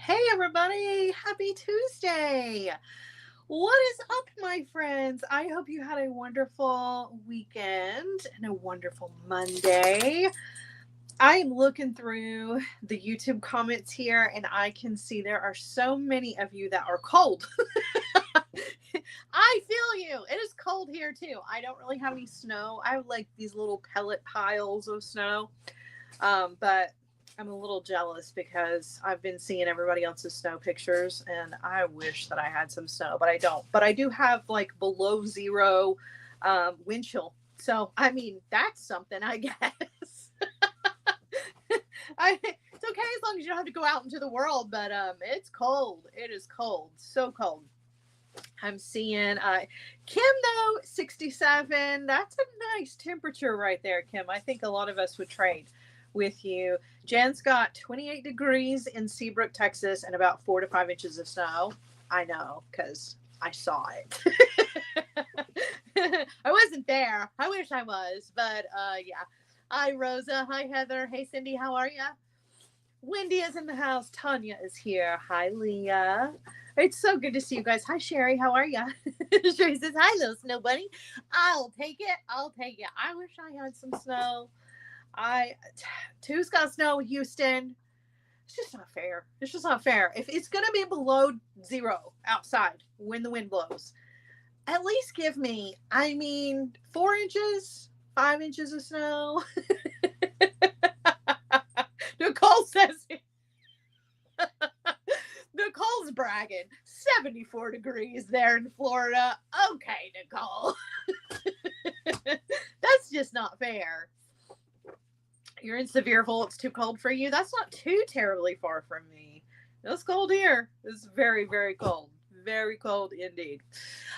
Hey, everybody. Happy Tuesday. What is up, my friends? I hope you had a wonderful weekend and a wonderful Monday. I am looking through the YouTube comments here and I can see there are so many of you that are cold. I feel you. It is cold here too. I don't really have any snow. I have like these little pellet piles of snow. But I'm a little jealous because I've been seeing everybody else's snow pictures and I wish that I had some snow, but I don't. But I do have like below zero wind chill. So, I mean, that's something, I guess. It's okay as long as you don't have to go out into the world, but it's cold. It is cold. So cold. I'm seeing Kim though 67. That's a nice temperature right there, Kim. I think a lot of us would trade with you. Jen's got 28 degrees in Seabrook, Texas, and about 4 to 5 inches of snow. I know because I saw it. I wasn't there. I wish I was, but yeah. Hi, Rosa. Hi, Heather. Hey, Cindy. How are ya? Wendy is in the house. Tanya is here. Hi, Leah. It's so good to see you guys. Hi, Sherry. How are ya? Sherry says, hi, little snow bunny. I'll take it. I'll take it. I wish I had some snow. Two's got snow in Houston. It's just not fair. It's just not fair. If it's going to be below zero outside when the wind blows, at least give me, 4 inches, 5 inches of snow. Nicole says, Nicole's bragging. 74 degrees there in Florida. Okay, Nicole. That's just not fair. You're in Sevierville. It's too cold for you. That's not too terribly far from me. It's cold here. It's very, very cold. Very cold indeed.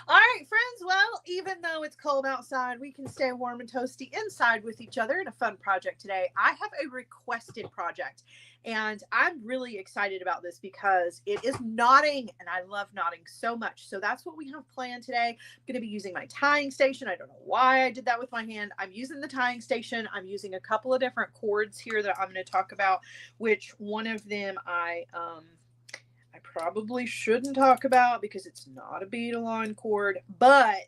All right, friends. Well, even though it's cold outside, we can stay warm and toasty inside with each other in a fun project today. I have a requested project, and I'm really excited about this because it is knotting, and I love knotting so much. So that's what we have planned today. I'm going to be using my tying station. I don't know why I did that with my hand. I'm using the tying station. I'm using a couple of different cords here that I'm going to talk about, which one of them I probably shouldn't talk about because it's not a bead-along cord, but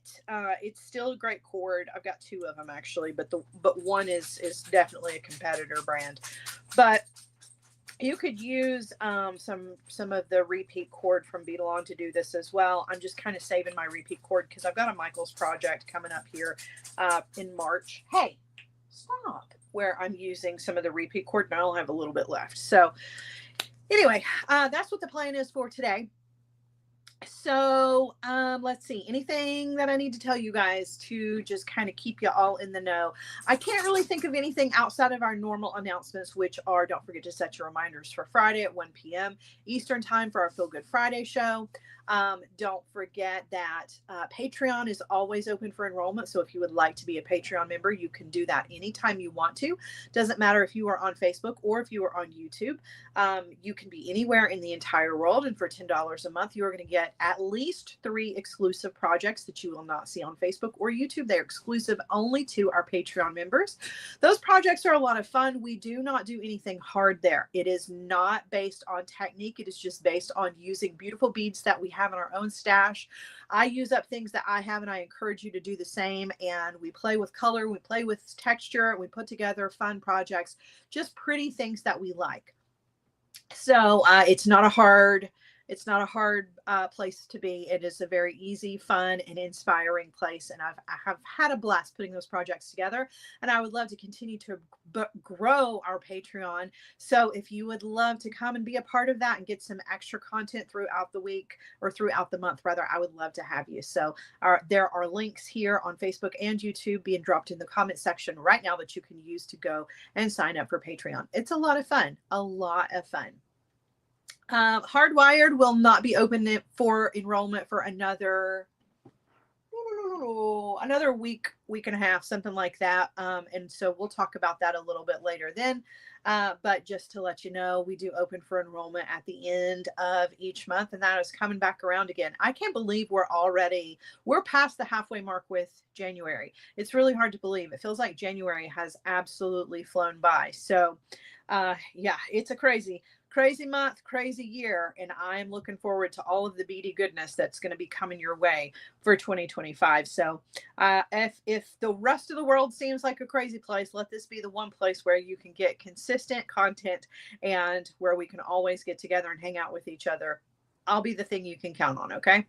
it's still a great cord. I've got two of them actually, but one is definitely a competitor brand. But you could use some of the repeat cord from Bead-along to do this as well. I'm just kind of saving my repeat cord because I've got a Michaels project coming up here in March. Hey, stop! Where I'm using some of the repeat cord, and I'll have a little bit left. So anyway, that's what the plan is for today. So let's see. Anything that I need to tell you guys to just kind of keep you all in the know? I can't really think of anything outside of our normal announcements, which are don't forget to set your reminders for Friday at 1 p.m. Eastern time for our Feel Good Friday show. Don't forget that Patreon is always open for enrollment. So if you would like to be a Patreon member, you can do that anytime you want to. Doesn't matter if you are on Facebook or if you are on YouTube. You can be anywhere in the entire world. And for $10 a month, you are going to get at least 3 exclusive projects that you will not see on Facebook or YouTube. They're exclusive only to our Patreon members. Those projects are a lot of fun. We do not do anything hard there. It is not based on technique. It is just based on using beautiful beads that we have in our own stash. I use up things that I have, and I encourage you to do the same. And we play with color, we play with texture, we put together fun projects, just pretty things that we like. So it's not a hard place to be. It is a very easy, fun, and inspiring place. And I have had a blast putting those projects together. And I would love to continue to grow our Patreon. So if you would love to come and be a part of that and get some extra content throughout the week or throughout the month, rather, I would love to have you. So there are links here on Facebook and YouTube being dropped in the comment section right now that you can use to go and sign up for Patreon. It's a lot of fun. A lot of fun. Hardwired will not be open for enrollment for another week and a half, something like that. And so we'll talk about that a little bit later then. But just to let you know, we do open for enrollment at the end of each month, and that is coming back around again. I can't believe we're past the halfway mark with January. It's really hard to believe. It feels like January has absolutely flown by. So Yeah, it's a crazy month, crazy year, and I'm looking forward to all of the beady goodness that's going to be coming your way for 2025. So if the rest of the world seems like a crazy place, let this be the one place where you can get consistent content and where we can always get together and hang out with each other. I'll be the thing you can count on. Okay.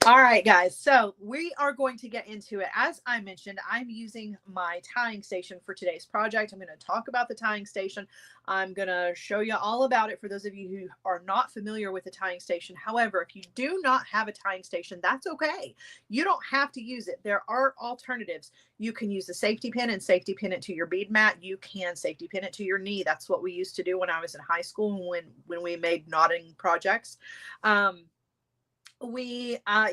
All right, guys. So we are going to get into it. As I mentioned, I'm using my tying station for today's project. I'm going to talk about the tying station. I'm going to show you all about it for those of you who are not familiar with the tying station. However, if you do not have a tying station, that's okay. You don't have to use it. There are alternatives. You can use a safety pin and safety pin it to your bead mat. You can safety pin it to your knee. That's what we used to do when I was in high school when we made knotting projects.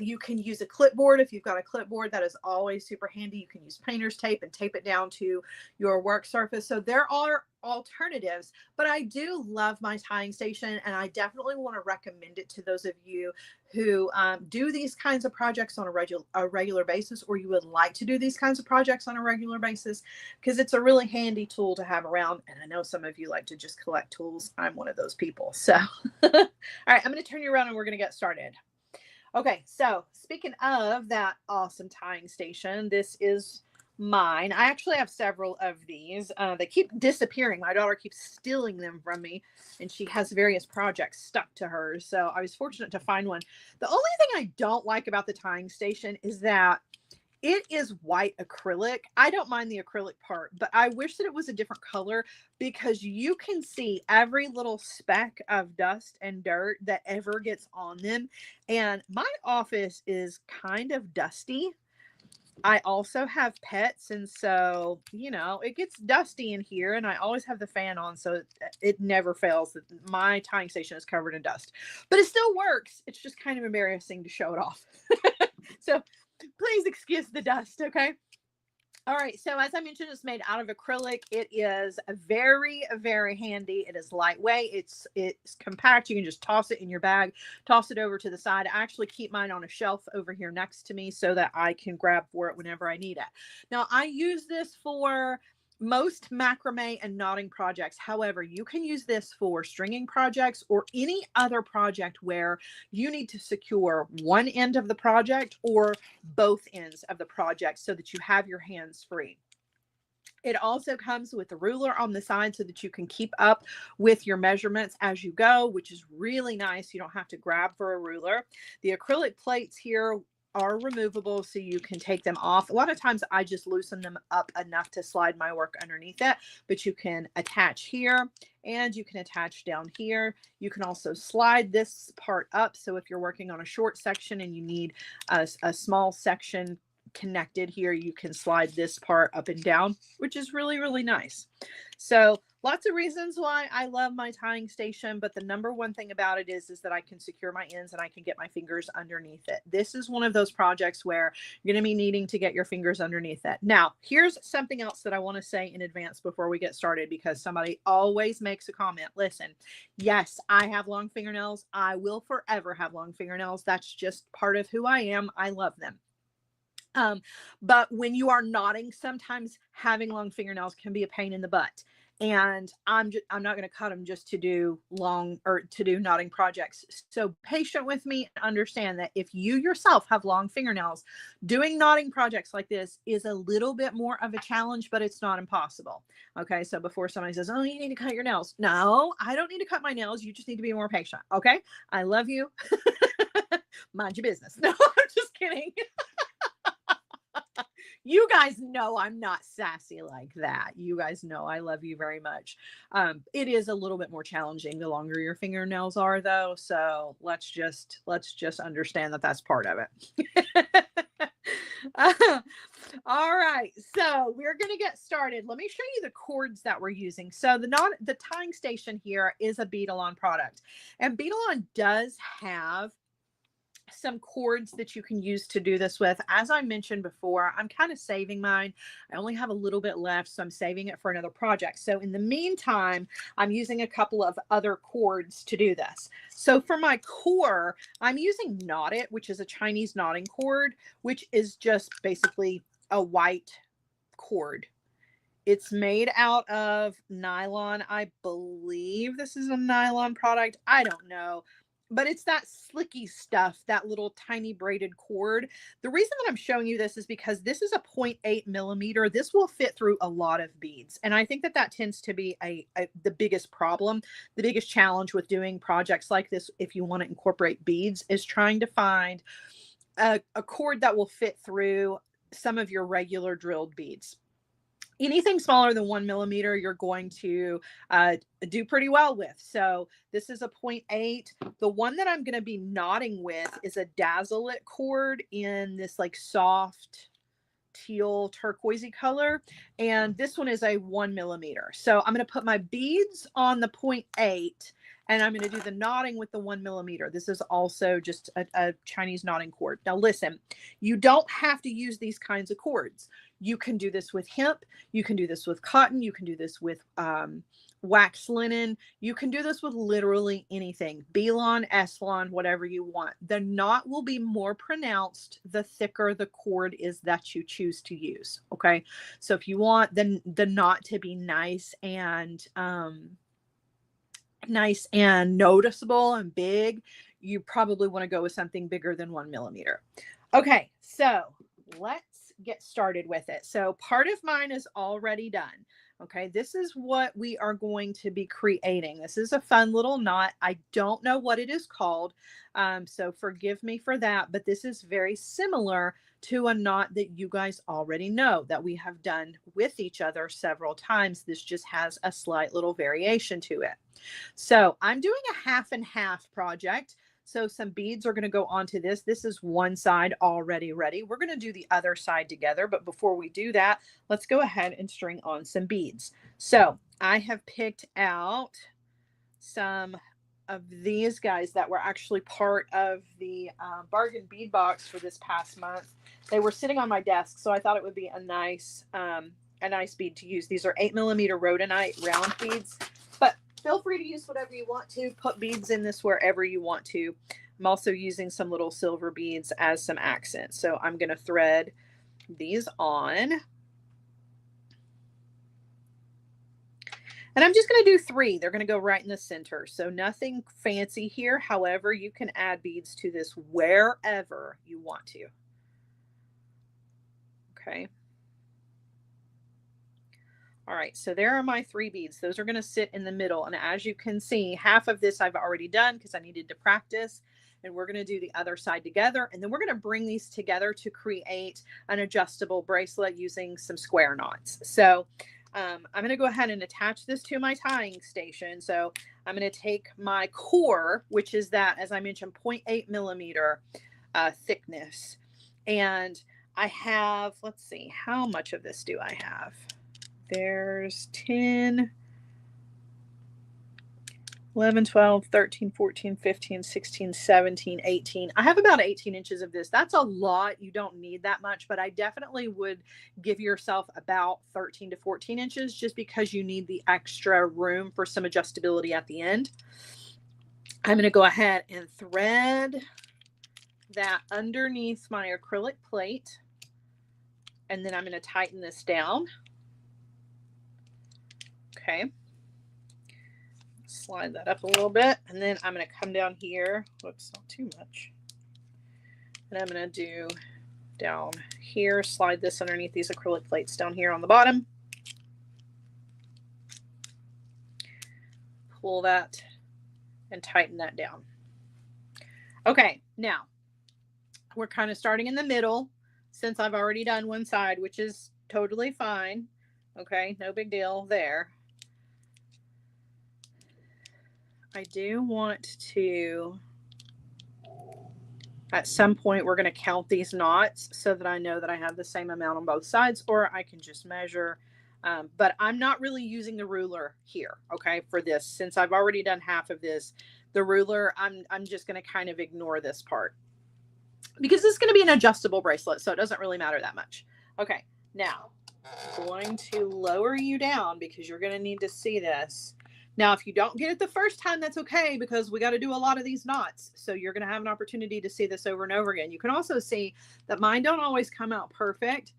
You can use a clipboard. If you've got a clipboard, that is always super handy. You can use painter's tape and tape it down to your work surface. So there are alternatives, but I do love my tying station, and I definitely want to recommend it to those of you who do these kinds of projects on a regular basis, or you would like to do these kinds of projects on a regular basis, because it's a really handy tool to have around. And I know some of you like to just collect tools. I'm one of those people. So all right, I'm going to turn you around and we're going to get started. Okay, so speaking of that awesome tying station, this is mine. I actually have several of these. They keep disappearing. My daughter keeps stealing them from me, and she has various projects stuck to her. So I was fortunate to find one. The only thing I don't like about the tying station is that it is white acrylic. I don't mind the acrylic part, but I wish that it was a different color, because you can see every little speck of dust and dirt that ever gets on them. And my office is kind of dusty. I also have pets, and so, it gets dusty in here, and I always have the fan on, so it never fails that my tying station is covered in dust. But it still works. It's just kind of embarrassing to show it off. So please excuse the dust, okay? All right, so as I mentioned, it's made out of acrylic. It is very, very handy. It is lightweight. It's compact. You can just toss it in your bag, toss it over to the side. I actually keep mine on a shelf over here next to me so that I can grab for it whenever I need it. Now, I use this for most macrame and knotting projects. However, you can use this for stringing projects or any other project where you need to secure one end of the project or both ends of the project so that you have your hands free. It also comes with a ruler on the side so that you can keep up with your measurements as you go, which is really nice. You don't have to grab for a ruler. The acrylic plates here are removable, so you can take them off. A lot of times I just loosen them up enough to slide my work underneath it, but you can attach here and you can attach down here. You can also slide this part up. So if you're working on a short section and you need a small section connected here, you can slide this part up and down, which is really, really nice. So lots of reasons why I love my tying station, but the number one thing about it is that I can secure my ends and I can get my fingers underneath it. This is one of those projects where you're going to be needing to get your fingers underneath it. Now, here's something else that I want to say in advance before we get started, because somebody always makes a comment. Listen, yes, I have long fingernails. I will forever have long fingernails. That's just part of who I am. I love them. But when you are knotting, sometimes having long fingernails can be a pain in the butt. And I'm not going to cut them just to do knotting projects. So patient with me and understand that if you yourself have long fingernails, doing knotting projects like this is a little bit more of a challenge, but it's not impossible. Okay. So before somebody says, oh, you need to cut your nails. No, I don't need to cut my nails. You just need to be more patient. Okay. I love you. Mind your business. No, I'm just kidding. You guys know I'm not sassy like that. You guys know I love you very much. It is a little bit more challenging the longer your fingernails are, though. So let's just understand that that's part of it. All right, so we're going to get started. Let me show you the cords that we're using. So the tying station here is a Beadalon product, and Beadalon does have some cords that you can use to do this with. As I mentioned before, I'm kind of saving mine. I only have a little bit left, so I'm saving it for another project. So in the meantime, I'm using a couple of other cords to do this. So for my core, I'm using Knot It, which is a Chinese knotting cord, which is just basically a white cord. It's made out of nylon. I believe this is a nylon product. I don't know. But it's that slicky stuff, that little tiny braided cord. The reason that I'm showing you this is because this is a 0.8 millimeter. This will fit through a lot of beads. And I think that that tends to be the biggest problem. The biggest challenge with doing projects like this, if you want to incorporate beads, is trying to find a cord that will fit through some of your regular drilled beads. Anything smaller than 1 millimeter, you're going to do pretty well with. So this is a 0.8. The one that I'm going to be knotting with is a Dazzle It cord in this like soft teal turquoisey color. And this one is a 1 millimeter. So I'm going to put my beads on the 0.8 and I'm going to do the knotting with the 1 millimeter. This is also just a Chinese knotting cord. Now listen, you don't have to use these kinds of cords. You can do this with hemp. You can do this with cotton. You can do this with wax linen. You can do this with literally anything. Belon, Eslon, whatever you want. The knot will be more pronounced the thicker the cord is that you choose to use. Okay. So if you want the knot to be nice and noticeable and big, you probably want to go with something bigger than 1 millimeter. Okay. So let's get started with it. So part of mine is already done. Okay, this is what we are going to be creating. This is a fun little knot. I don't know what it is called, so forgive me for that, but this is very similar to a knot that you guys already know that we have done with each other several times. This just has a slight little variation to it. So I'm doing a half and half project. So some beads are going to go onto this. This is one side already ready. We're going to do the other side together. But before we do that, let's go ahead and string on some beads. So I have picked out some of these guys that were actually part of the bargain bead box for this past month. They were sitting on my desk, so I thought it would be a nice bead to use. These are 8 millimeter rhodonite round beads, but feel free to use whatever you want to. Put beads in this wherever you want to. I'm also using some little silver beads as some accents. So I'm going to thread these on. And I'm just going to do 3. They're going to go right in the center. So nothing fancy here. However, you can add beads to this wherever you want to. Okay. All right, so there are my 3 beads. Those are going to sit in the middle. And as you can see, half of this I've already done because I needed to practice. And we're going to do the other side together. And then we're going to bring these together to create an adjustable bracelet using some square knots. So I'm going to go ahead and attach this to my tying station. So I'm going to take my core, which is that, as I mentioned, 0.8 millimeter thickness. And I have, let's see, how much of this do I have? There's 10, 11, 12, 13, 14, 15, 16, 17, 18. I have about 18 inches of this. That's a lot. You don't need that much, but I definitely would give yourself about 13 to 14 inches just because you need the extra room for some adjustability at the end. I'm going to go ahead and thread that underneath my acrylic plate, and then I'm going to tighten this down. Okay, slide that up a little bit, and then I'm going to come down here. Whoops, not too much. And I'm going to do down here, slide this underneath these acrylic plates down here on the bottom. Pull that and tighten that down. Okay, now we're kind of starting in the middle since I've already done one side, which is totally fine. Okay, no big deal there. I do want to, at some point, we're going to count these knots so that I know that I have the same amount on both sides, or I can just measure. But I'm not really using the ruler here, okay, for this. Since I've already done half of this, the ruler, I'm just going to kind of ignore this part because this is going to be an adjustable bracelet, so it doesn't really matter that much. Okay, now I'm going to lower you down because you're going to need to see this. Now, if you don't get it the first time, that's okay, because we got to do a lot of these knots. So you're going to have an opportunity to see this over and over again. You can also see that mine don't always come out perfect.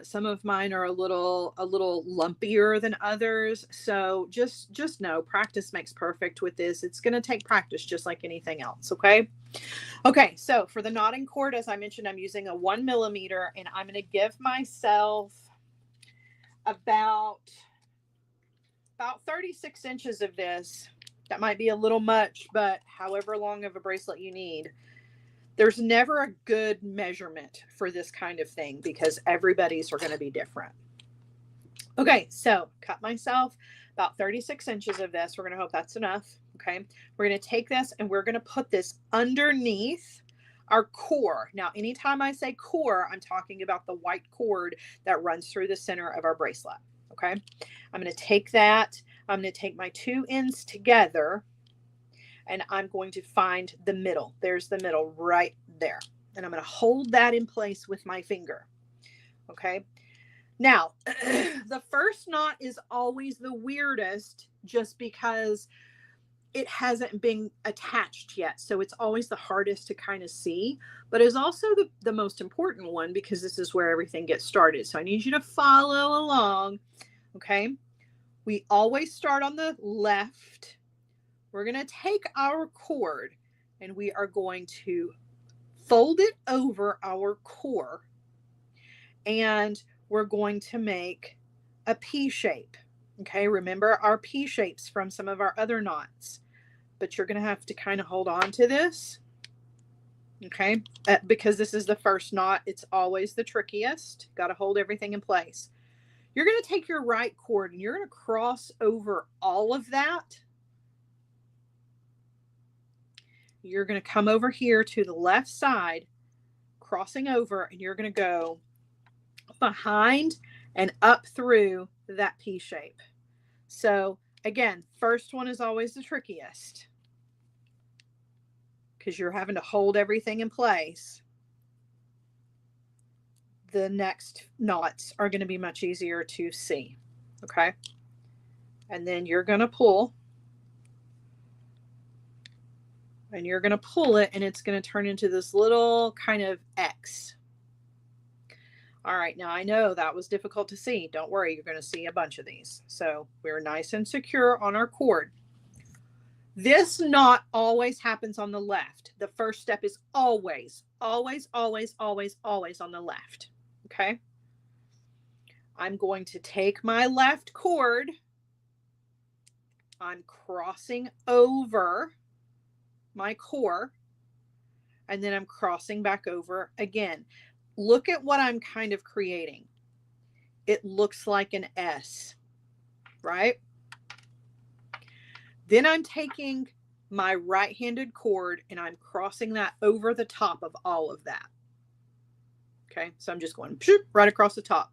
Some of mine are a little lumpier than others. So just know practice makes perfect with this. It's going to take practice just like anything else. Okay. Okay. So for the knotting cord, as I mentioned, I'm using a 1 millimeter, and I'm going to give myself about 36 inches of this. That might be a little much, but however long of a bracelet you need. There's never a good measurement for this kind of thing because everybody's are going to be different. Okay, so cut myself about 36 inches of this. We're going to hope that's enough. Okay, we're going to take this and we're going to put this underneath our core. Now, anytime I say core, I'm talking about the white cord that runs through the center of our bracelet. Okay, I'm going to take that. I'm going to take my two ends together, and I'm going to find the middle. There's the middle right there. And I'm going to hold that in place with my finger. Okay. Now, the first knot is always the weirdest just because it hasn't been attached yet. So it's always the hardest to kind of see, but it's also the most important one because this is where everything gets started. So I need you to follow along. Okay. We always start on the left. We're going to take our cord and we are going to fold it over our core, and we're going to make a P shape. Okay, remember our P shapes from some of our other knots, but you're going to have to kind of hold on to this. Okay, because this is the first knot, it's always the trickiest. Got to hold everything in place. You're going to take your right cord and you're going to cross over all of that. You're going to come over here to the left side, crossing over, and you're going to go behind and up through that P shape. So again, first one is always the trickiest because you're having to hold everything in place. The next knots are going to be much easier to see. Okay. And then you're going to pull. And you're going to pull it, and it's going to turn into this little kind of X. All right, now I know that was difficult to see. Don't worry, you're going to see a bunch of these. So we're nice and secure on our cord. This knot always happens on the left. The first step is always on the left. Okay. I'm going to take my left cord. I'm crossing over my core, and then I'm crossing back over again. Look at what I'm kind of creating. It looks like an S, right? Then I'm taking my right-handed cord and I'm crossing that over the top of all of that. Okay, so I'm just going right across the top.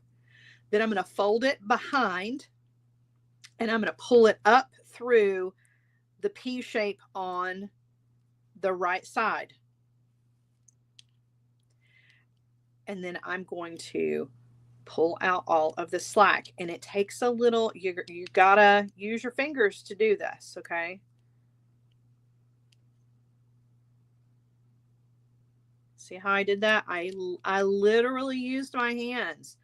Then I'm going to fold it behind, and I'm going to pull it up through the P shape on the right side. And then I'm going to pull out all of the slack, and it takes a little, you gotta use your fingers to do this. Okay. See how I did that? I literally used my hands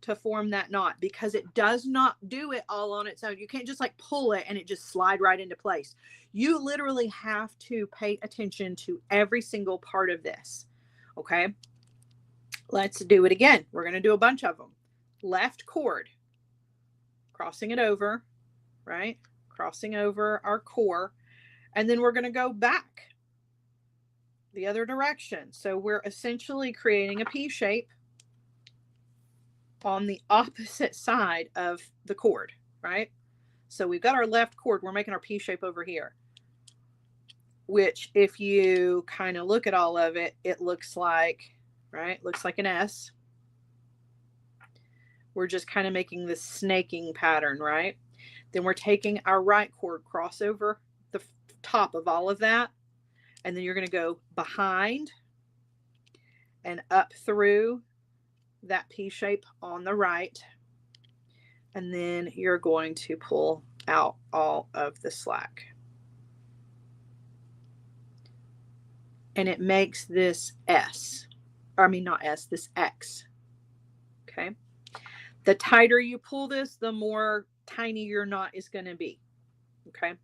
to form that knot because it does not do it all on its own. You can't just like pull it and it just slide right into place. You literally have to pay attention to every single part of this. Okay. Let's do it again. We're going to do a bunch of them. Left cord, crossing it over, right? Crossing over our core. And then we're going to go back the other direction. So we're essentially creating a P shape on the opposite side of the cord, right? So we've got our left cord. We're making our P shape over here, which if you kind of look at all of it, it looks like, right? Looks like an S. We're just kind of making this snaking pattern, right? Then we're taking our right cord, cross over the top of all of that. And then you're going to go behind and up through that P shape on the right. And then you're going to pull out all of the slack. And it makes this S. Or I mean, not S, this X. Okay. The tighter you pull this, the more tiny your knot is going to be. Okay.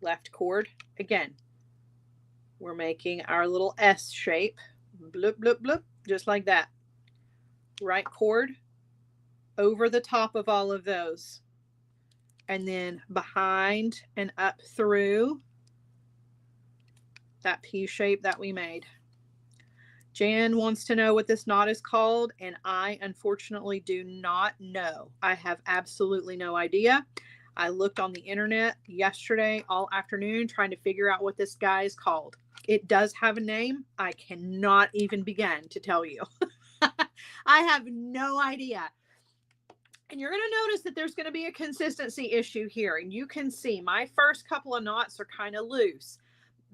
Left cord. Again, we're making our little S shape. Bloop, bloop, bloop. Just like that. Right cord over the top of all of those. And then behind and up through that P shape that we made. Jan wants to know what this knot is called, and I unfortunately do not know. I have absolutely no idea. I looked on the internet yesterday all afternoon trying to figure out what this guy is called. It does have a name. I cannot even begin to tell you. I have no idea. And you're going to notice that there's going to be a consistency issue here. And you can see my first couple of knots are kind of loose.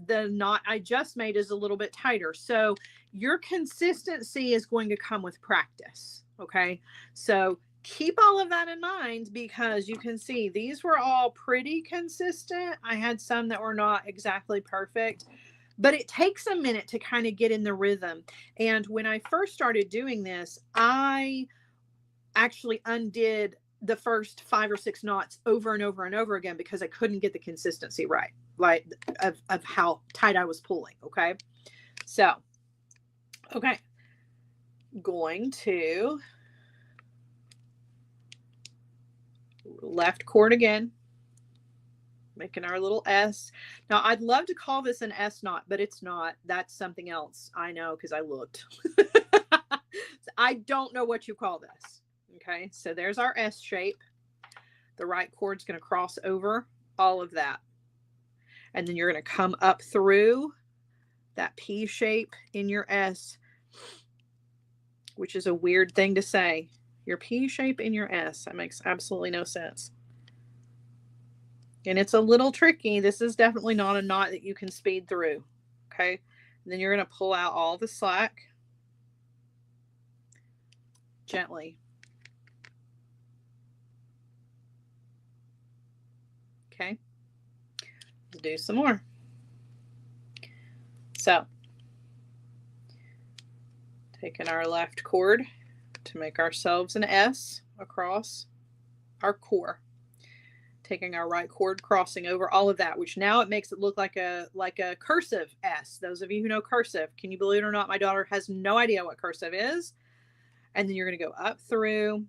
The knot I just made is a little bit tighter. So your consistency is going to come with practice. Okay. So keep all of that in mind, because you can see these were all pretty consistent. I had some that were not exactly perfect, but it takes a minute to kind of get in the rhythm. And when I first started doing this, I actually undid the first 5 or 6 knots over and over and over again because I couldn't get the consistency right, like of how tight I was pulling. Okay. So, okay. Going to left cord again, making our little S. Now I'd love to call this an S knot, but it's not. That's something else. I know, because I looked. I don't know what you call this. Okay, so there's our S shape. The right cord's going to cross over all of that. And then you're going to come up through that P shape in your S, which is a weird thing to say. Your P shape in your S. That makes absolutely no sense. And it's a little tricky. This is definitely not a knot that you can speed through. Okay, and then you're going to pull out all the slack gently. Okay, let's do some more. So, taking our left cord to make ourselves an S across our core. Taking our right cord, crossing over all of that, which now it makes it look like a cursive S. Those of you who know cursive, can you believe it or not, my daughter has no idea what cursive is. And then you're going to go up through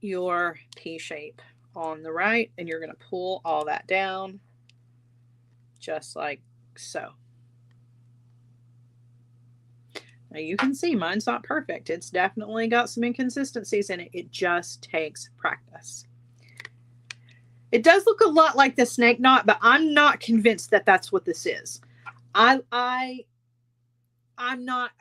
your P shape on the right, and you're going to pull all that down just like so. Now you can see mine's not perfect. It's definitely got some inconsistencies in it. It just takes practice. It does look a lot like the snake knot, but I'm not convinced that that's what this is. I'm not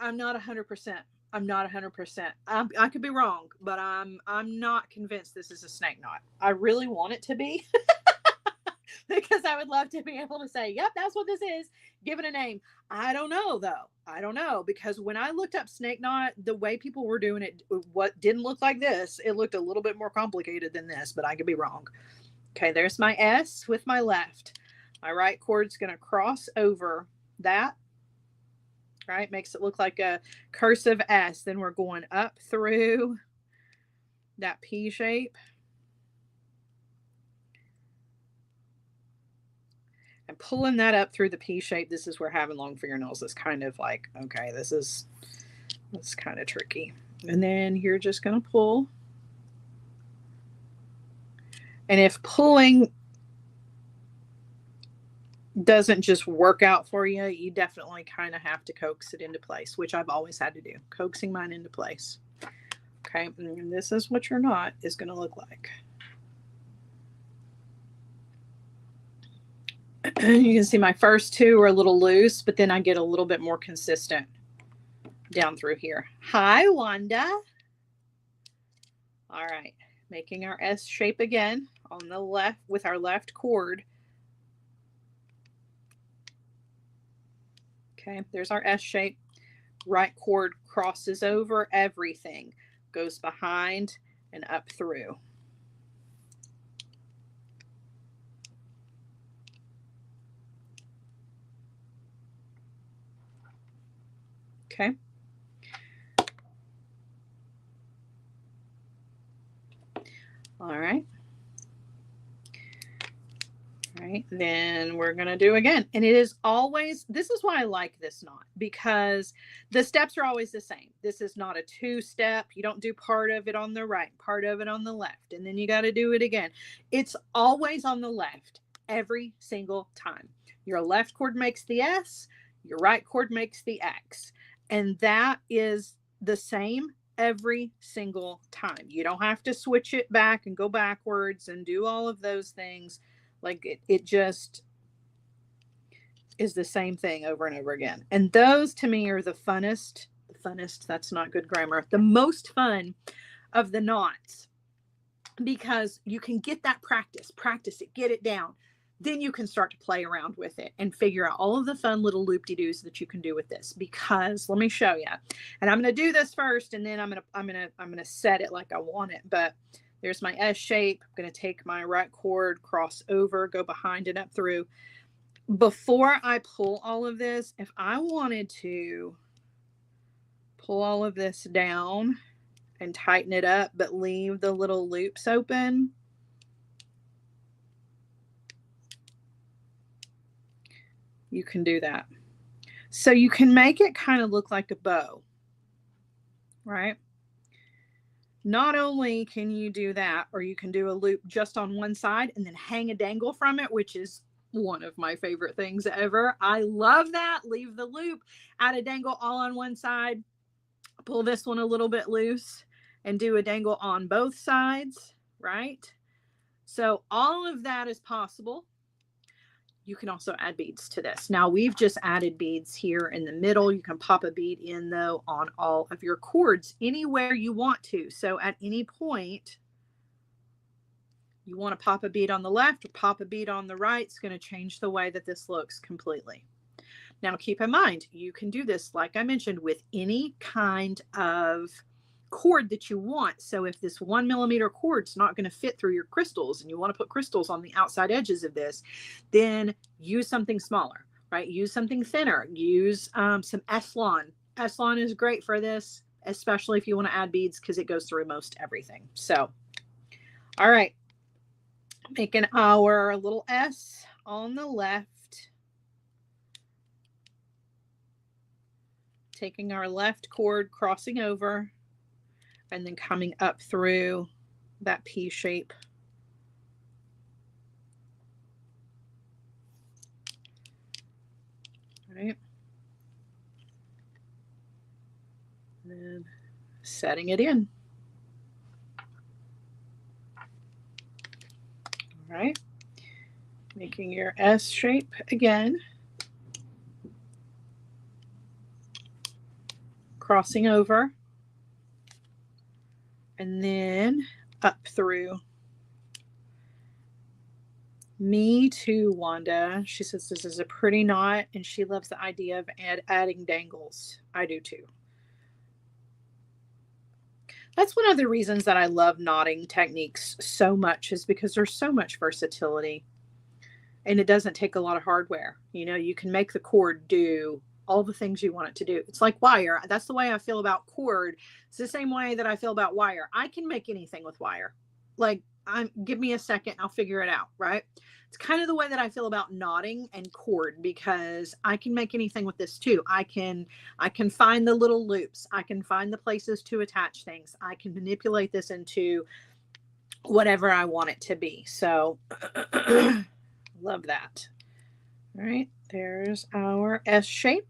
100%. I'm not 100%. I could be wrong, but I'm not convinced this is a snake knot. I really want it to be because I would love to be able to say, yep, that's what this is. Give it a name. I don't know though. I don't know, because when I looked up snake knot, the way people were doing it, what didn't look like this, it looked a little bit more complicated than this, but I could be wrong. Okay, there's my S with my left. My right cord's going to cross over that. Right, makes it look like a cursive S. Then we're going up through that P shape. And pulling that up through the P shape. This is where having long fingernails is kind of like, okay, that's kind of tricky. And then you're just going to pull. And if pulling doesn't just work out for you, you definitely kind of have to coax it into place, which I've always had to do, coaxing mine into place. Okay, and this is what your knot is going to look like. You can see my first two are a little loose, but then I get a little bit more consistent down through here. Hi, Wanda. All right, making our S shape again on the left with our left cord. Okay, there's our S shape. Right cord crosses over everything, goes behind and up through. Okay. All right. All right, then we're going to do again. And it is always, this is why I like this knot, because the steps are always the same. This is not a two-step. You don't do part of it on the right, part of it on the left, and then you got to do it again. It's always on the left every single time. Your left cord makes the S, your right cord makes the X. And that is the same every single time. You don't have to switch it back and go backwards and do all of those things. Like it just is the same thing over and over again. And those to me are the funnest, that's not good grammar, the most fun of the knots, because you can get that practice it, get it down. Then you can start to play around with it and figure out all of the fun little loop-de-doos that you can do with this. Because let me show you. And I'm going to do this first, and then I'm going to set it like I want it. But there's my S shape. I'm going to take my right cord, cross over, go behind and up through. Before I pull all of this, if I wanted to pull all of this down and tighten it up, but leave the little loops open, you can do that. So you can make it kind of look like a bow, right? Not only can you do that, or you can do a loop just on one side and then hang a dangle from it, which is one of my favorite things ever. I love that. Leave the loop, add a dangle all on one side, pull this one a little bit loose, and do a dangle on both sides, right? So all of that is possible. You can also add beads to this. Now we've just added beads here in the middle. You can pop a bead in though on all of your cords anywhere you want to. So at any point you want to pop a bead on the left or pop a bead on the right, it's going to change the way that this looks completely. Now keep in mind, you can do this, like I mentioned, with any kind of cord that you want. So if this 1 millimeter cord's not going to fit through your crystals and you want to put crystals on the outside edges of this, then use something smaller, right? Use something thinner. Use some S-Lon. S-Lon is great for this, especially if you want to add beads, because it goes through most everything. So, all right, making our little S on the left, taking our left cord, crossing over, and then coming up through that P shape. Right. And then setting it in. All right. Making your S shape again. Crossing over. And then up through. Me too, Wanda. She says this is a pretty knot, and she loves the idea of adding dangles. I do too. That's one of the reasons that I love knotting techniques so much, is because there's so much versatility, and it doesn't take a lot of hardware. You know, you can make the cord do all the things you want it to do. It's like wire. That's the way I feel about cord. It's the same way that I feel about wire. I can make anything with wire. Like, give me a second, I'll figure it out, right? It's kind of the way that I feel about knotting and cord, because I can make anything with this too. I can find the little loops. I can find the places to attach things. I can manipulate this into whatever I want it to be. So love that. All right, there's our S shape.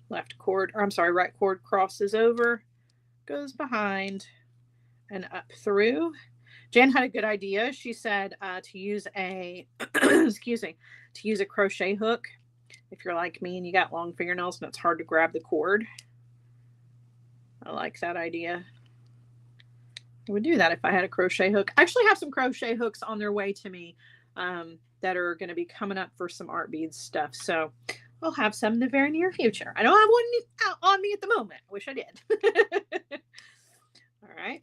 Left cord, or I'm sorry, right cord crosses over, goes behind and up through. Jan had a good idea. She said to use a, excuse me, to use a crochet hook. If you're like me and you got long fingernails and it's hard to grab the cord. I like that idea. I would do that if I had a crochet hook. I actually have some crochet hooks on their way to me that are going to be coming up for some art beads stuff. So I'll have some in the very near future. I don't have one out on me at the moment. I wish I did. All right.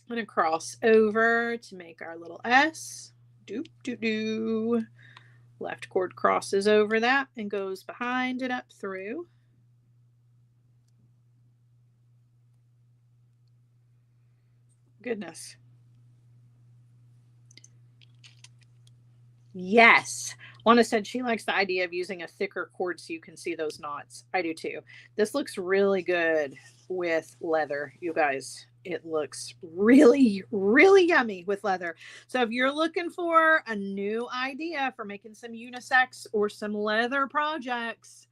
I'm going to cross over to make our little S. Doop, doop, doo. Left cord crosses over that and goes behind and up through. Goodness. Yes. Lana said she likes the idea of using a thicker cord so you can see those knots. I do too. This looks really good with leather, you guys. It looks really, really yummy with leather. So if you're looking for a new idea for making some unisex or some leather projects,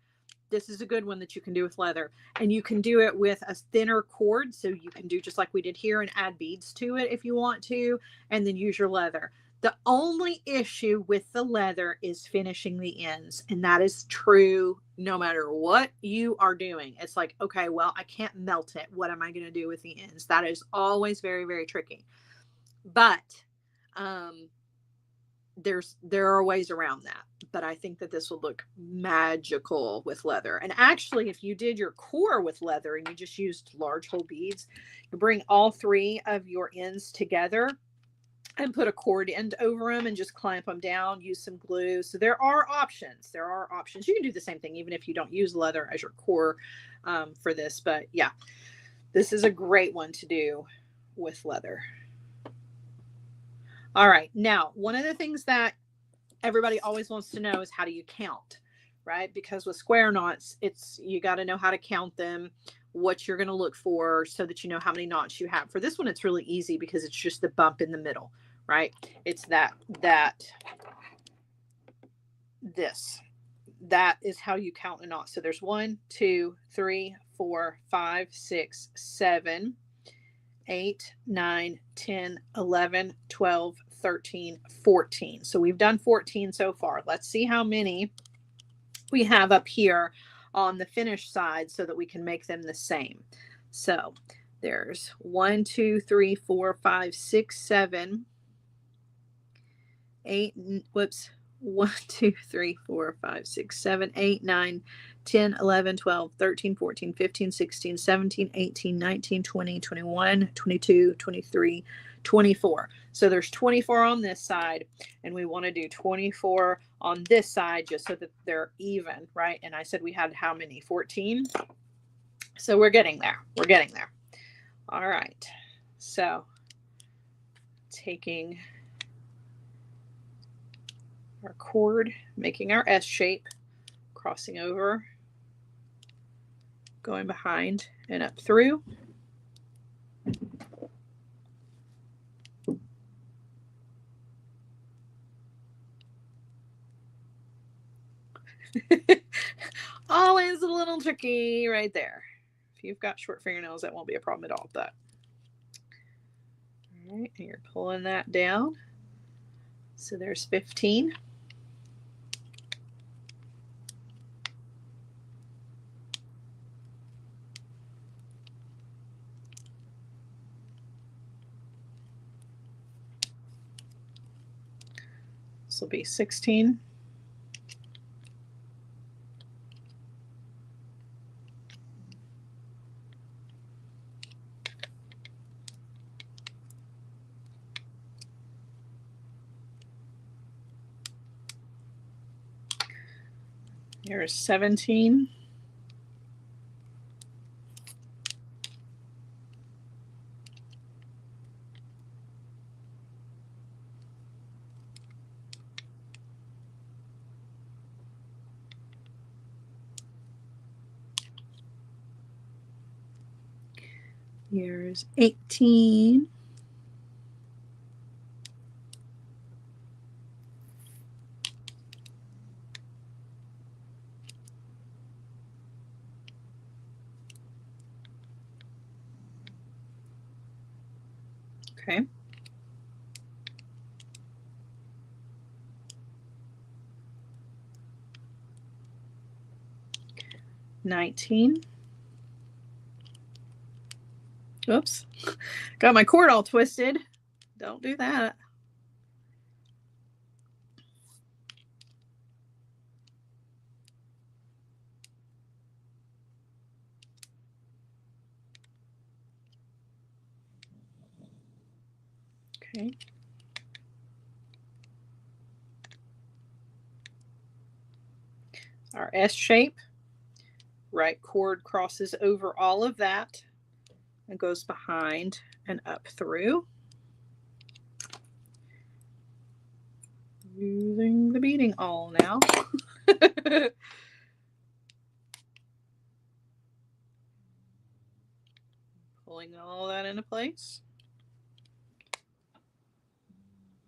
this is a good one that you can do with leather. And you can do it with a thinner cord. So you can do just like we did here and add beads to it if you want to, and then use your leather. The only issue with the leather is finishing the ends. And that is true no matter what you are doing. It's like, okay, well, I can't melt it. What am I going to do with the ends? That is always very, very tricky. But there are ways around that. But I think that this would look magical with leather. And actually, if you did your core with leather and you just used large hole beads, you bring all three of your ends together and put a cord end over them and just clamp them down, use some glue. So there are options. There are options. You can do the same thing even if you don't use leather as your core for this. But yeah, this is a great one to do with leather. All right. Now, one of the things that everybody always wants to know is how do you count, right? Because with square knots, you got to know how to count them, what you're going to look for so that you know how many knots you have. For this one, it's really easy because it's just the bump in the middle, right? It's that is how you count a knot. So there's 1, 2, 3, 4, 5, 6, 7, 8, 9, 10, 11, 12, 13, 14. So we've done 14 so far. Let's see how many we have up here on the finished side so that we can make them the same. So there's 1, 2, 3, 4, 5, 6, 7, 8, whoops, 1, 2, 3, 4, 5, 6, 7, 8, 9, 10, 11, 12, 13, 14, 15, 16, 17, 18, 19, 20, 21, 22, 23, 24. So there's 24 on this side, and we want to do 24 on this side just so that they're even, right? And I said we had how many? 14. So we're getting there. We're getting there. All right. So taking our cord, making our S shape, crossing over, going behind and up through. Always a little tricky right there. If you've got short fingernails, that won't be a problem at all. But all right, and you're pulling that down. So there's 15. This will be 16. Here's 17. Here's 18. Okay. 19. Oops. Got my cord all twisted. Don't do that. Okay. Our S shape. Right cord crosses over all of that and goes behind and up through. Using the beading awl now. Pulling all that into place.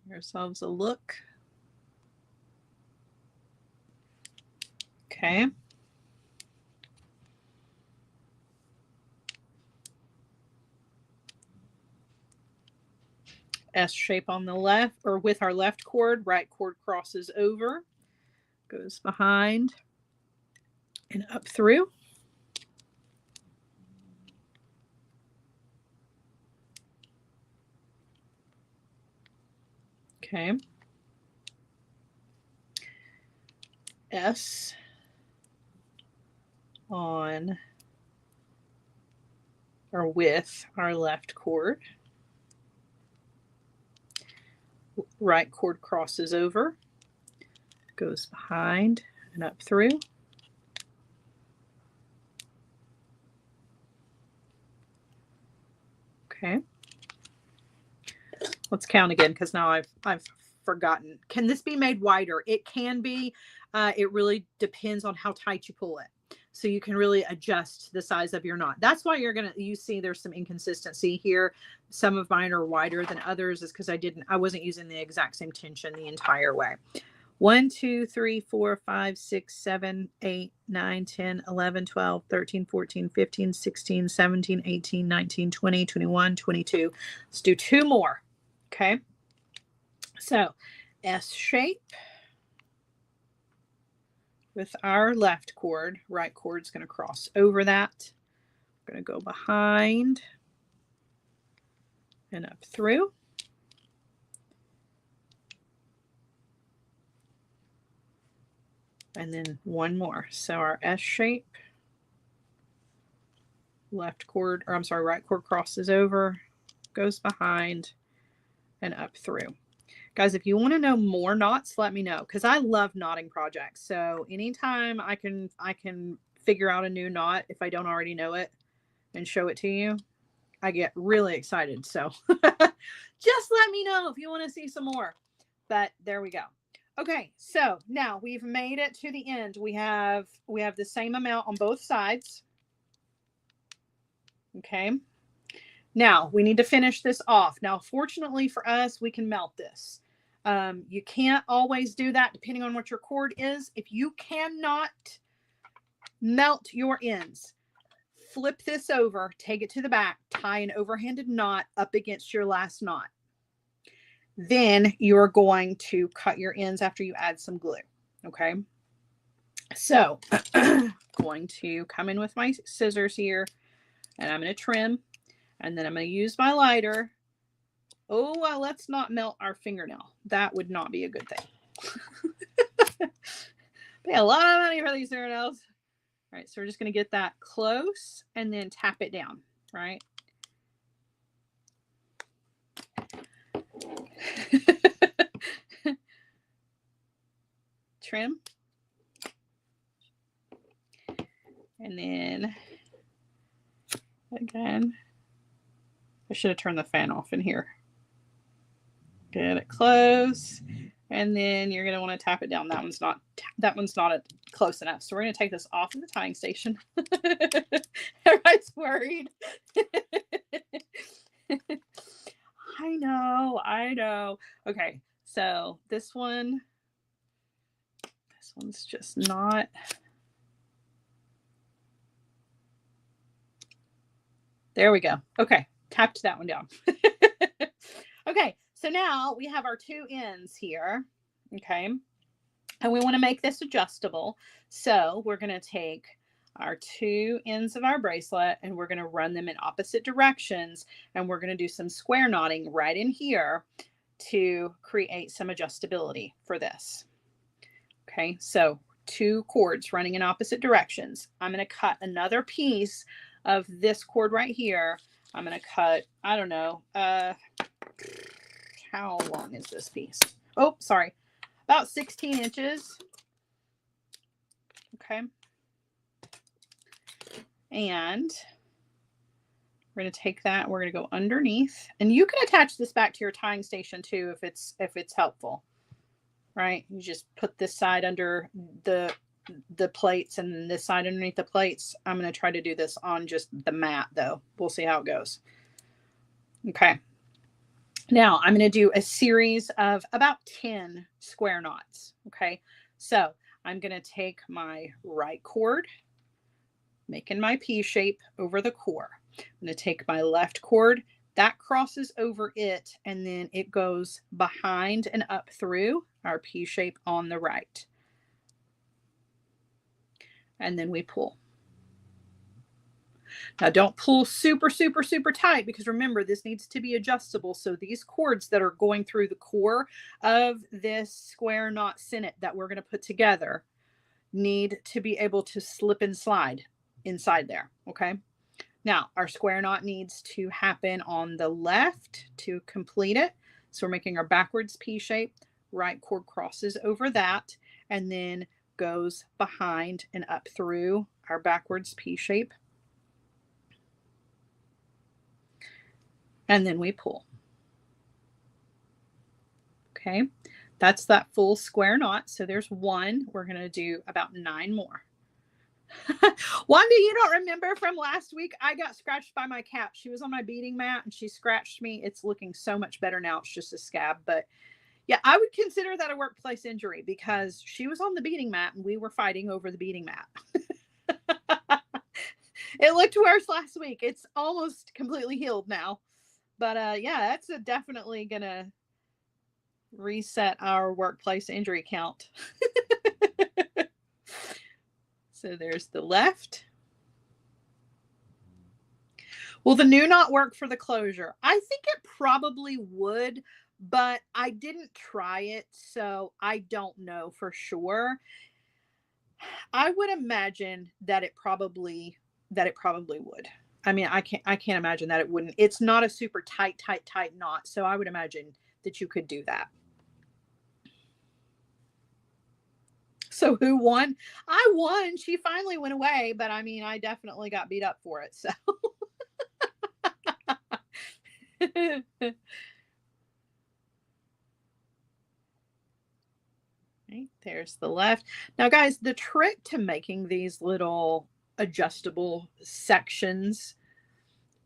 Give ourselves a look. Okay. S shape on the left, or with our left cord, right cord crosses over, goes behind and up through. Okay. S on or with our left cord. Right cord crosses over, goes behind and up through. Okay. Let's count again because now I've forgotten. Can this be made wider? It can be. It really depends on how tight you pull it. So you can really adjust the size of your knot. That's why you see there's some inconsistency here. Some of mine are wider than others is because I wasn't using the exact same tension the entire way. 1, 2, 3, 4, 5, 6, 7, 8, 9, 10, 11, 12, 13, 14, 15, 16, 17, 18, 19, 20, 21, 22. Let's do 2 more. Okay. So S shape with our left cord. Right cord's going to cross over that. I'm going to go behind and up through. And then 1 more. So our S shape, left cord, or I'm sorry, right cord crosses over, goes behind and up through. Guys, if you want to know more knots, let me know, because I love knotting projects. So anytime I can figure out a new knot, if I don't already know it, and show it to you, I get really excited. So just let me know if you want to see some more. But there we go. Okay, so now we've made it to the end. We have the same amount on both sides. Okay. Now we need to finish this off. Now, fortunately for us, we can melt this. You can't always do that depending on what your cord is. If you cannot melt your ends, flip this over, take it to the back, tie an overhanded knot up against your last knot. Then you're going to cut your ends after you add some glue. Okay. So going to come in with my scissors here, and I'm going to trim, and then I'm going to use my lighter. Oh, well, let's not melt our fingernail. That would not be a good thing. Pay a lot of money for these fingernails. All right, so we're just going to get that close and then tap it down, right? Trim. And then, again, I should have turned the fan off in here. Get it close. And then you're going to want to tap it down. That one's not close enough. So we're going to take this off of the tying station. Everybody's worried. I know. Okay. So this one's just not. There we go. Okay. Tapped that one down. Okay. So now we have our 2 ends here. Okay. And we want to make this adjustable. So we're going to take our 2 ends of our bracelet and we're going to run them in opposite directions. And we're going to do some square knotting right in here to create some adjustability for this. Okay. So 2 cords running in opposite directions. I'm going to cut another piece of this cord right here. I'm going to cut, I don't know, how long is this piece? Oh, sorry. About 16 inches. Okay. And we're going to take that. We're going to go underneath. And you can attach this back to your tying station too if it's helpful. right? You just put this side under the plates and then this side underneath the plates. I'm going to try to do this on just the mat though. We'll see how it goes. Okay. Now I'm going to do a series of about 10 square knots. Okay. So I'm going to take my right cord, making my P shape over the core. I'm going to take my left cord, that crosses over it, and then it goes behind and up through our P shape on the right. And then we pull. Now don't pull super, super, super tight, because remember, this needs to be adjustable. So these cords that are going through the core of this square knot sinnet that we're going to put together need to be able to slip and slide inside there. Okay. Now our square knot needs to happen on the left to complete it. So we're making our backwards P shape, right cord crosses over that, and then goes behind and up through our backwards P shape. And then we pull. Okay, that's that full square knot. So there's one. We're going to do about 9 more. Wanda, you don't remember from last week? I got scratched by my cat. She was on my beading mat and she scratched me. It's looking so much better now. It's just a scab. But yeah, I would consider that a workplace injury because she was on the beading mat and we were fighting over the beading mat. It looked worse last week. It's almost completely healed now. But yeah, that's definitely going to reset our workplace injury count. So there's the left. Will the new knot work for the closure? I think it probably would, but I didn't try it, so I don't know for sure. I would imagine that it probably would. I mean, I can't imagine that it wouldn't. It's not a super tight knot, so I would imagine that you could do that. So who won? I won. She finally went away, but I mean, I definitely got beat up for it. So right, there's the left. Now, guys, the trick to making these little adjustable sections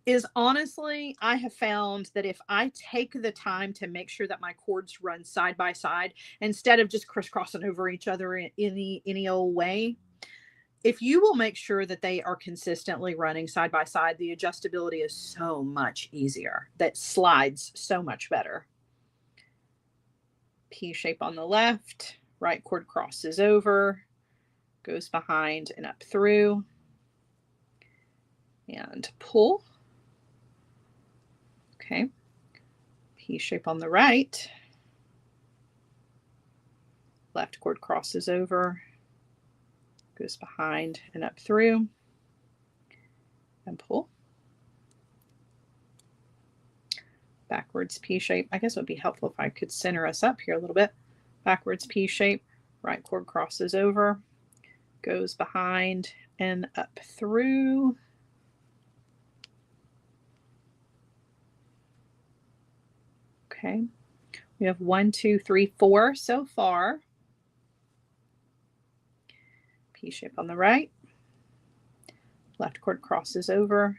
is honestly, I have found that if I take the time to make sure that my cords run side by side instead of just crisscrossing over each other in any old way, if you will make sure that they are consistently running side by side, the adjustability is so much easier. That slides so much better. P shape on the left, right cord crosses over, goes behind and up through, and pull. Okay, P shape on the right, left cord crosses over, goes behind and up through, and pull. Backwards P shape. I guess it would be helpful if I could center us up here a little bit. Backwards P shape, right cord crosses over, goes behind and up through. Okay, we have 1, 2, 3, 4 so far. P shape on the right, left cord crosses over,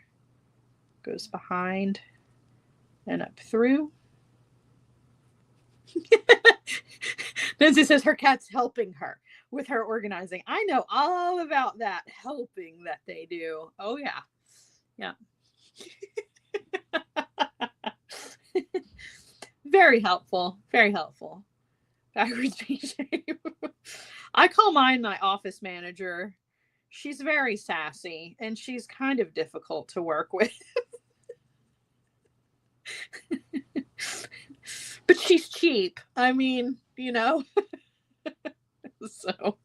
goes behind and up through. Nancy says her cat's helping her with her organizing. I know all about that helping that they do. Oh yeah. Yeah. Very helpful. Very helpful. Backwards P shape. I call mine my office manager. She's very sassy and she's kind of difficult to work with. But she's cheap. I mean, you know. So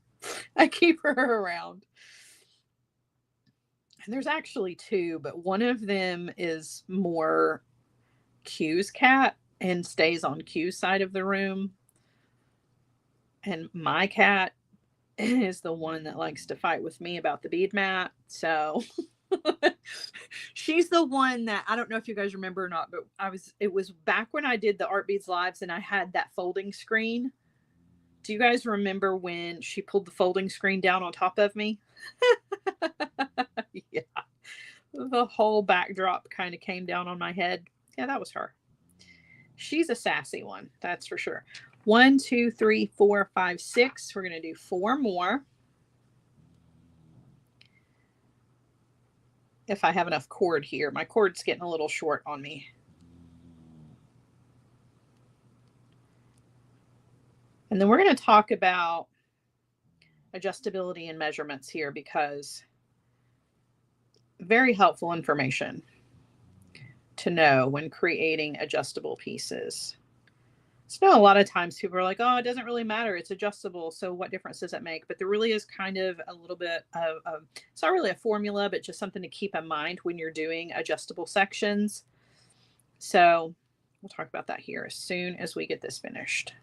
I keep her around. And there's actually 2, but one of them is more Q's cat and stays on Q's side of the room. And my cat is the one that likes to fight with me about the bead mat. So she's the one that, I don't know if you guys remember or not, but it was back when I did the Art Beads Lives and I had that folding screen. Do you guys remember when she pulled the folding screen down on top of me? Yeah. The whole backdrop kind of came down on my head. Yeah, that was her. She's a sassy one, that's for sure. 1, 2, 3, 4, 5, 6. We're going to do 4 more. If I have enough cord here. My cord's getting a little short on me. And then we're going to talk about adjustability and measurements here, because very helpful information to know when creating adjustable pieces. So a lot of times people are like, oh, it doesn't really matter. It's adjustable. So what difference does it make? But there really is kind of a little bit of it's not really a formula, but just something to keep in mind when you're doing adjustable sections. So we'll talk about that here as soon as we get this finished.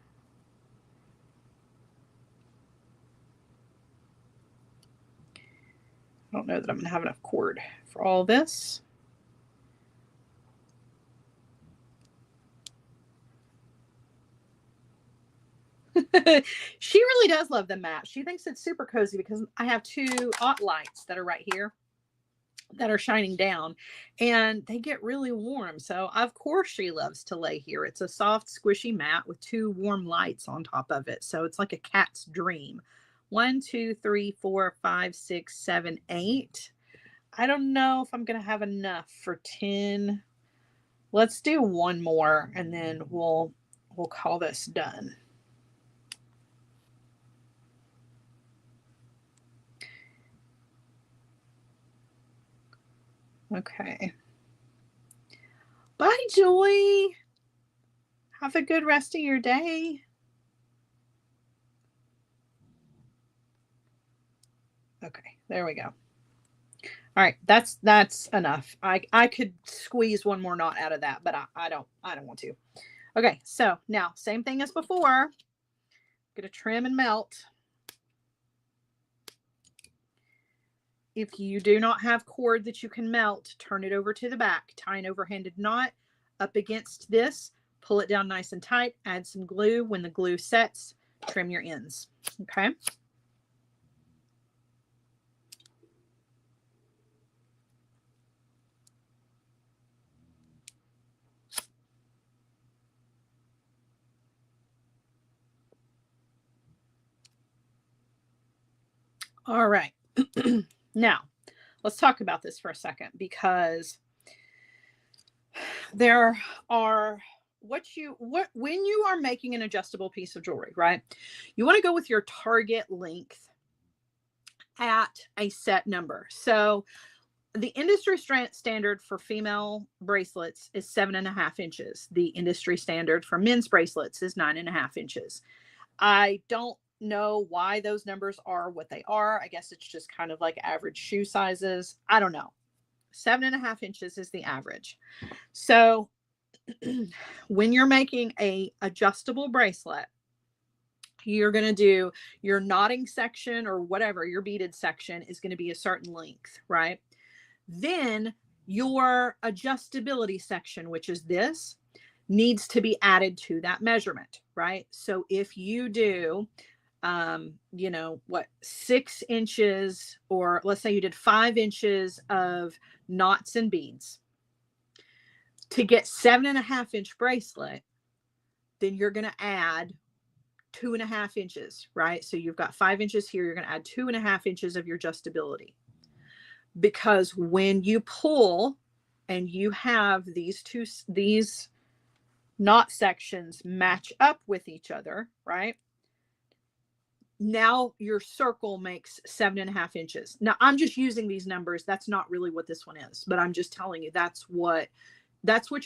I don't know that I'm going to have enough cord for all this. She really does love the mat. She thinks it's super cozy because I have 2 aught lights that are right here that are shining down, and they get really warm. So of course she loves to lay here. It's a soft, squishy mat with 2 warm lights on top of it. So it's like a cat's dream. 1, 2, 3, 4, 5, 6, 7, 8. I don't know if I'm going to have enough for 10. Let's do 1 more and then we'll call this done. Okay. Bye, Joy. Have a good rest of your day. Okay, there we go. All right, that's enough. I could squeeze 1 more knot out of that, but I don't want to. Okay, so now same thing as before. I'm gonna trim and melt. If you do not have cord that you can melt, turn it over to the back, tie an overhanded knot up against this, pull it down nice and tight, add some glue. When the glue sets, trim your ends. Okay. All right. Now, let's talk about this for a second, because there are when you are making an adjustable piece of jewelry, right? You want to go with your target length at a set number. So the industry standard for female bracelets is 7.5 inches. The industry standard for men's bracelets is 9.5 inches. I don't know why those numbers are what they are. I guess it's just kind of like average shoe sizes. I don't know. 7.5 inches is the average. So when you're making a adjustable bracelet, you're going to do your knotting section or whatever, your beaded section is going to be a certain length, right? Then your adjustability section, which is this, needs to be added to that measurement, right? So if you do, 6 inches, or let's say you did 5 inches of knots and beads to get 7.5 inch bracelet, then you're going to add 2.5 inches, right? So you've got 5 inches here. You're going to add 2.5 inches of your adjustability, because when you pull and you have these knot sections match up with each other, right? Now your circle makes 7.5 inches. Now I'm just using these numbers. That's not really what this one is, but I'm just telling you that's what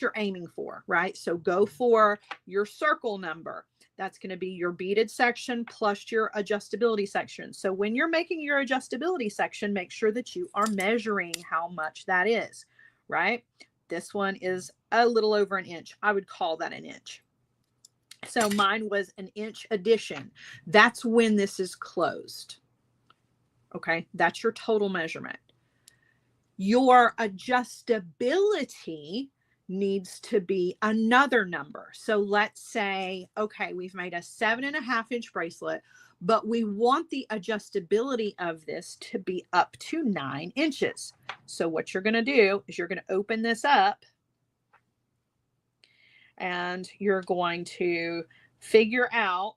you're aiming for, right? So go for your circle number. That's going to be your beaded section plus your adjustability section. So when you're making your adjustability section, make sure that you are measuring how much that is, right? This one is a little over 1 inch. I would call that 1 inch. So mine was 1 inch addition. That's when this is closed. Okay, that's your total measurement. Your adjustability needs to be another number. So let's say, okay, we've made a 7.5-inch bracelet, but we want the adjustability of this to be up to 9 inches. So what you're going to do is you're going to open this up and you're going to figure out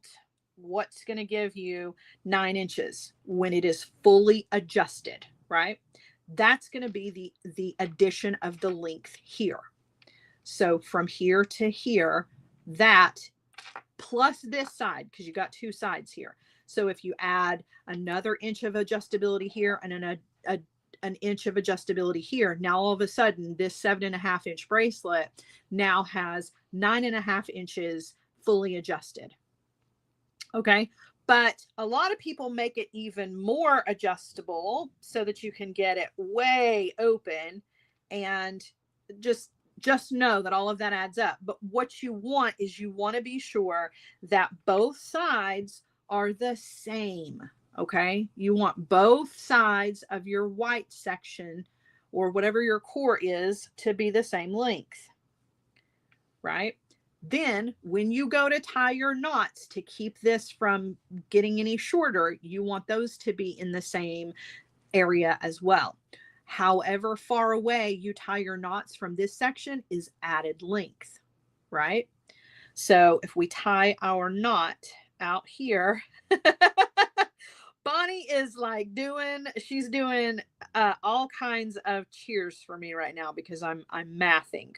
what's going to give you 9 inches when it is fully adjusted, right? That's going to be the addition of the length here. So from here to here, that plus this side, because you got 2 sides here. So if you add another inch of adjustability here and an inch of adjustability here, now all of a sudden this 7.5-inch bracelet now has 9.5 inches fully adjusted. Okay. But a lot of people make it even more adjustable so that you can get it way open, and just know that all of that adds up. But what you want is you want to be sure that both sides are the same. Okay. You want both sides of your white section or whatever your core is to be the same length, right? Then when you go to tie your knots to keep this from getting any shorter, you want those to be in the same area as well. However far away you tie your knots from this section is added length, right? So if we tie our knot out here, Bonnie is like she's doing all kinds of cheers for me right now because I'm mathing.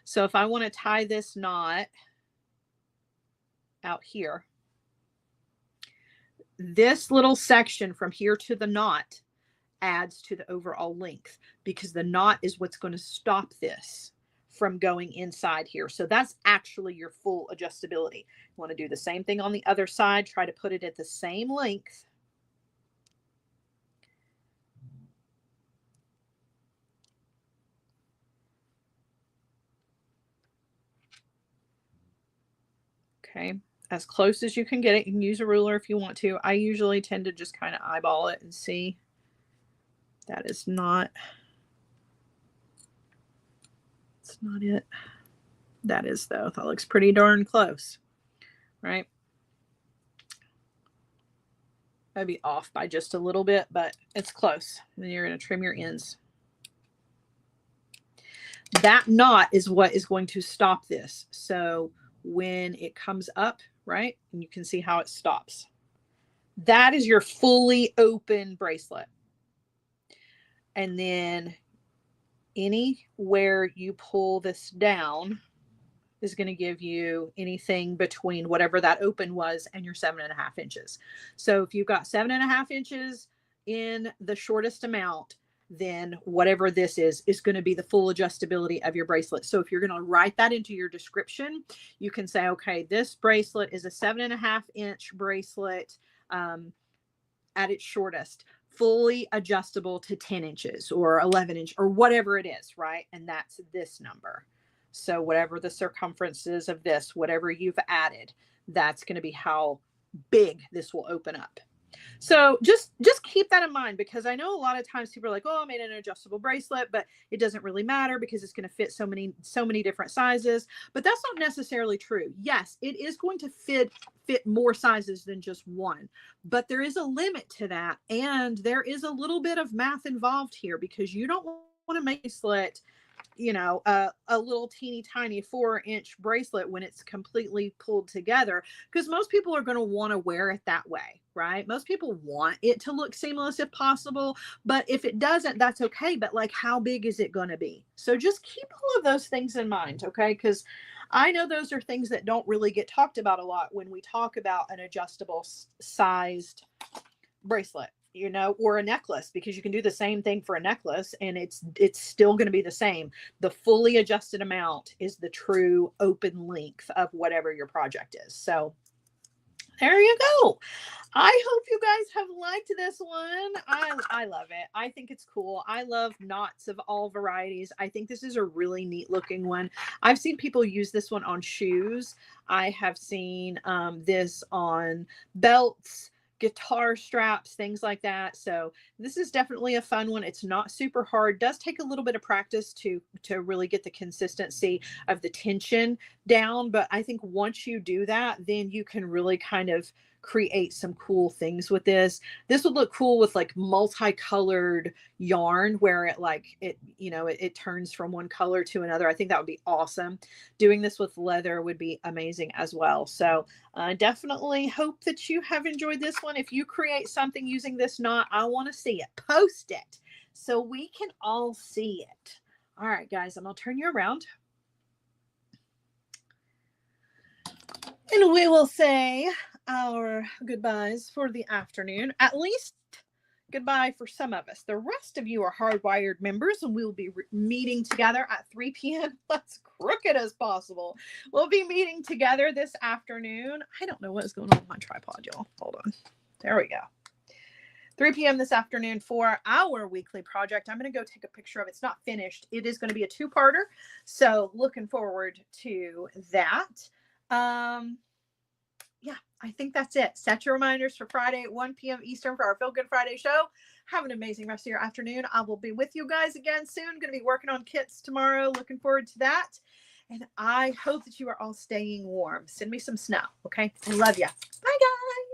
So if I want to tie this knot out here, this little section from here to the knot adds to the overall length, because the knot is what's going to stop this from going inside here. So that's actually your full adjustability. You want to do the same thing on the other side. Try to put it at the same length. Okay, as close as you can get it. You can use a ruler if you want to. I usually tend to just kind of eyeball it and see. That is not, it's not it. That is though. That looks pretty darn close, right? I'd be off by just a little bit, but it's close. Then you're going to trim your ends. That knot is what is going to stop this. So when it comes up, right, and you can see how it stops. That is your fully open bracelet. And then anywhere you pull this down is going to give you anything between whatever that open was and your 7.5 inches. So if you've got 7.5 inches in the shortest amount, then whatever this is going to be the full adjustability of your bracelet. So if you're going to write that into your description, you can say, okay, this bracelet is a 7.5-inch bracelet at its shortest, fully adjustable to 10 inches or 11 inch or whatever it is, right? And that's this number. So whatever the circumference is of this, whatever you've added, that's going to be how big this will open up. So just keep that in mind, because I know a lot of times people are like, oh, I made an adjustable bracelet, but it doesn't really matter because it's going to fit so many different sizes. But that's not necessarily true. Yes, it is going to fit more sizes than just one, but there is a limit to that. And there is a little bit of math involved here, because you don't want to make a bracelet, you know, a little teeny tiny 4-inch bracelet when it's completely pulled together, because most people are going to want to wear it that way, right? Most people want it to look seamless if possible, but if it doesn't, that's okay. But like, how big is it going to be? So just keep all of those things in mind, okay? Because I know those are things that don't really get talked about a lot when we talk about an adjustable sized bracelet, you know, or a necklace, because you can do the same thing for a necklace and it's still going to be the same. The fully adjusted amount is the true open length of whatever your project is. So there you go. I hope you guys have liked this one. I love it. I think it's cool. I love knots of all varieties. I think this is a really neat looking one. I've seen people use this one on shoes. I have seen this on belts, guitar straps, things like that. So this is definitely a fun one. It's not super hard. It does take a little bit of practice to really get the consistency of the tension down. But I think once you do that, then you can really kind of create some cool things with this. This would look cool with like multicolored yarn where it turns from one color to another. I think that would be awesome. Doing this with leather would be amazing as well. So definitely hope that you have enjoyed this one. If you create something using this knot, I want to see it. Post it so we can all see it. All right, guys, I'm going to turn you around. And we will say our goodbyes for the afternoon. At least goodbye for some of us. The rest of you are hardwired members, and we'll be meeting together at 3 p.m. Let's crooked as possible. We'll be meeting together this afternoon. I don't know what is going on with my tripod, y'all. Hold on. There we go. 3 p.m. this afternoon for our weekly project. I'm going to go take a picture of it. It's not finished. It is going to be a two-parter. So looking forward to that. Yeah, I think that's it. Set your reminders for Friday at 1 p.m. Eastern for our Feel Good Friday show. Have an amazing rest of your afternoon. I will be with you guys again soon. Going to be working on kits tomorrow. Looking forward to that. And I hope that you are all staying warm. Send me some snow. Okay. I love you. Bye, guys.